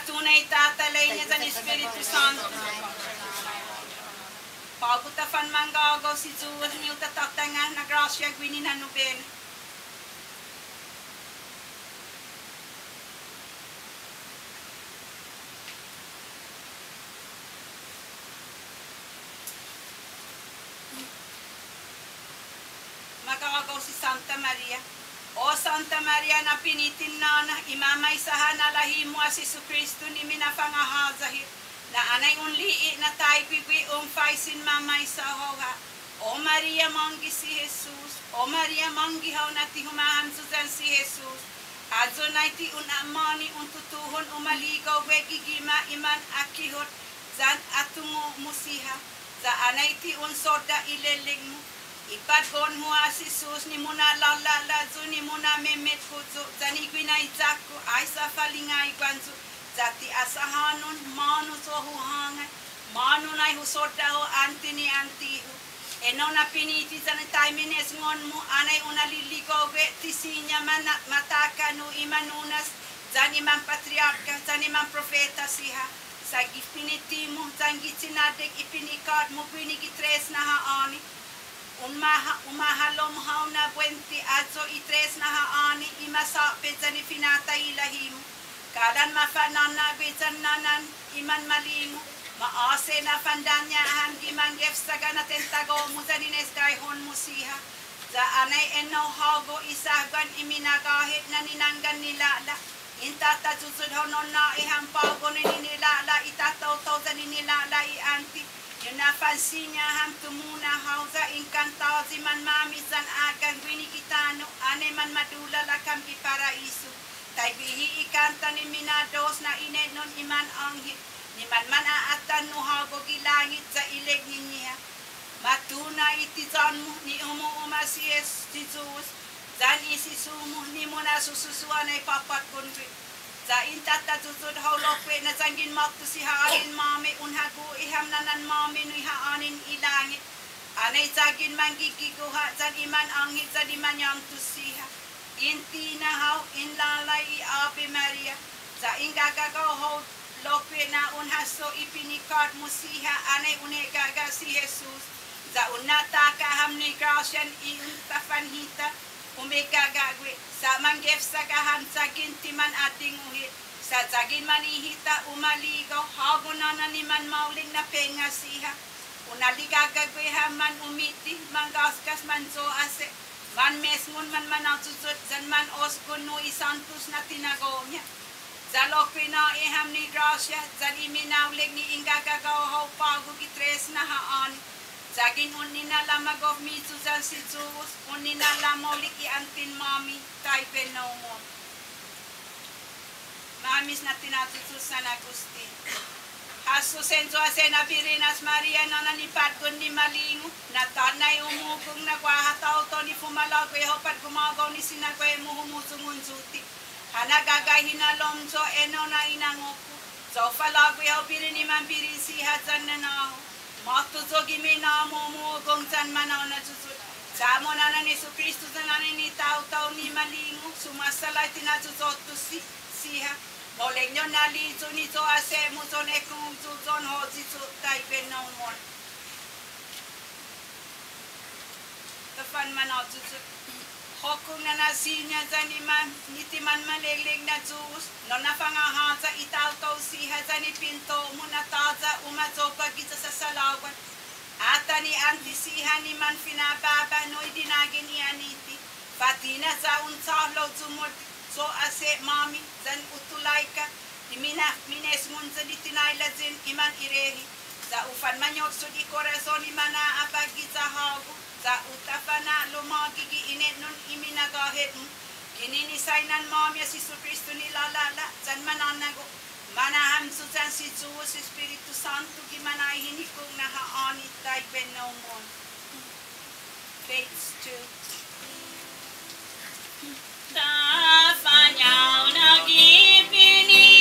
tunay tatalay niya sa Espiritu Santo. Pagutafan manggagaw si Diyos niyo tataktangan na grasya gwinin hanubel. Magagaw si Santa Maria. O Santa Maria na pinitin na imamay sahan na lahimo as Isu Kristo ni minapangahazahit na anay unlii na tayo bigwi faisin mamay sa hoha. O Maria manggi si Jesus. O Maria manggihaw na ti humahansusan si Jesus. Adzo na ti unamani untutuhon umaligaw wegigima iman akihot zan atungo musiha. Za anay ti unsoda ilelig mo. Ipadgon mo si Jesus ni muna lalalazo ni muna memet kuzo zani gwinay zako ay sa falingay kwanzo zati asahanon manu so huhangay manu nay husoda ho anti ni antiho eno na piniti zani taimines ngon mo anay unaliligo we tisinya mataka no imanunas zani man patriarka zani man profeta siha sa gipiniti mo zangi sinadek ipinikad mo pinigitres na haani umahalom haw na buwenti adzo itres na haani imasa pezani finata ilahim kadan mafanan na bezan nanan iman malimo maase na fandanya handi manggef sagana tentago musanines kahon musiha za anay eno hago isahgan iminagahit na ninanggan nilala intata susud honon na ihampago nilala itataw-taw za nilala ianti yun na fansin niya ham tumuna hauza inkantao si man mamisan agan gwini kitano ane man madula lakam di paraiso tay bihi ikanta ni minados na inenon iman anghit ni man aatan no hago gilangit sa ileg niya matuna itizan mo ni umuuma si Jesus zan isisumo ni mo na sususuan ay papat kundri za intata susud haulope na zangin maktu si haanin mami unhagu iham nanan mami nui haanin ilangit anay zagin manggigiguha zan iman anghit zan iman yang tusiha inti na hau inlalay Ave Maria za ingagagaw hau lope na unhaso ipinikad mo siha anay unegaga si Jesus za unataka hamni grasyan iuntafanhita umegagagwe sa manggef sa kahan sa gintiman ating uhit sa zagin manihita umaligaw hago na naniman mauling na penga siha unaligagagwe haman umiti manggasgas man so ase man mesngun man manaususut zan man oskun no isantus na tinagaw niya zalokwe na iham ni grasya zan iminauling ni ingagagaw hau pago gitres na haan Zagin unina lamagov mi Susan si Zeus, unina lamolik iantin mami, taipe no mo. Mamis na tinatutus San Agustin. Haso senso asena Virinas Maria nananipad kun ni malingo, natanay umugong nagwahataw to ni fumalagwe hopat gumagaw ni sinagwe mo humusungunsuti. Hanagagay hinalomso eno na inangoku, so falagwe ho birini man birisi hatan na nao. Matuzogi mina mo gong san manaw na susud. Samo na ni Isu Kristo na ni tao ni malingo. Sumasalay tinazuzoto siha. Moleng nyo nalizo ni zo ase mo zon ekong zuzon ho zizo taipe no mon. Tafan manaw zuzud. Hokong na nasinya zaniman, nitiman malegleg na Diyos, no napangahansa itaw-taw siha zanipinto mo nataza umazopa gita sa salawan. Ata ni antisiha ni man finababa no idinagin ni aniti. Patina sa unsahlo zumod so ase mami zan utulay ka. Mines mun sa ditinayla zin iman irehi. Sa ufan manyot so di korazon iman na apagit sa hago. Sa utapana lumagigi inet nun iminagahit mo. Kininisaynan mami si Isu Kristo nilalala. San mananago. Manaham susan si Zeus Espiritu Santo. Gimanay hinikong nahaanit tayo benomon. Fates 2. Tafanyaw nagipinite.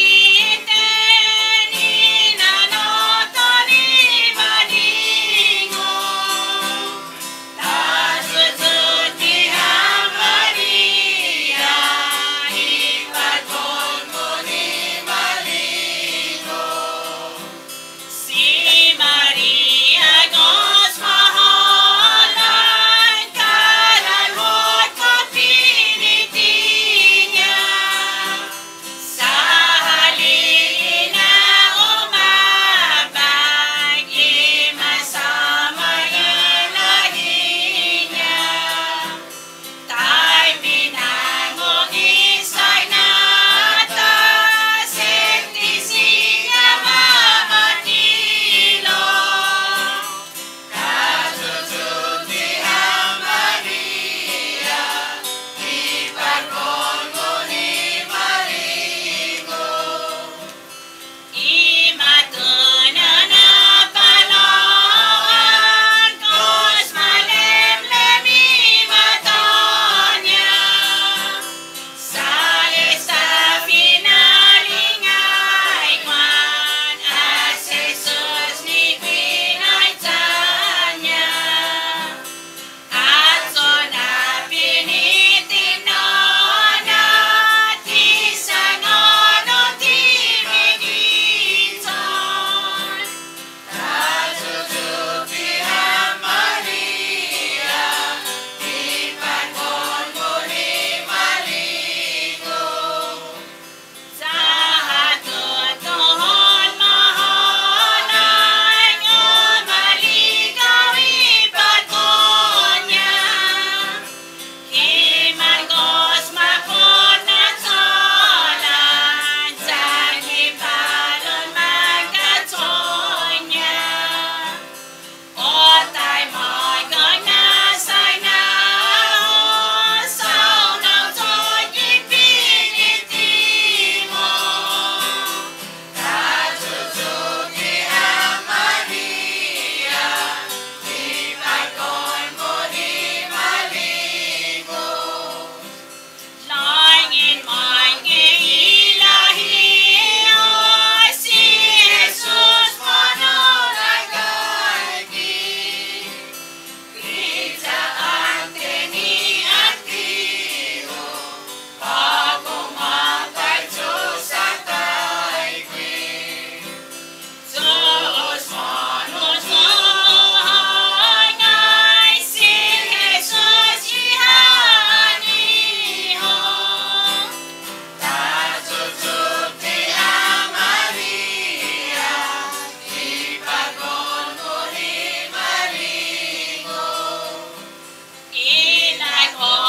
Maria, like oil.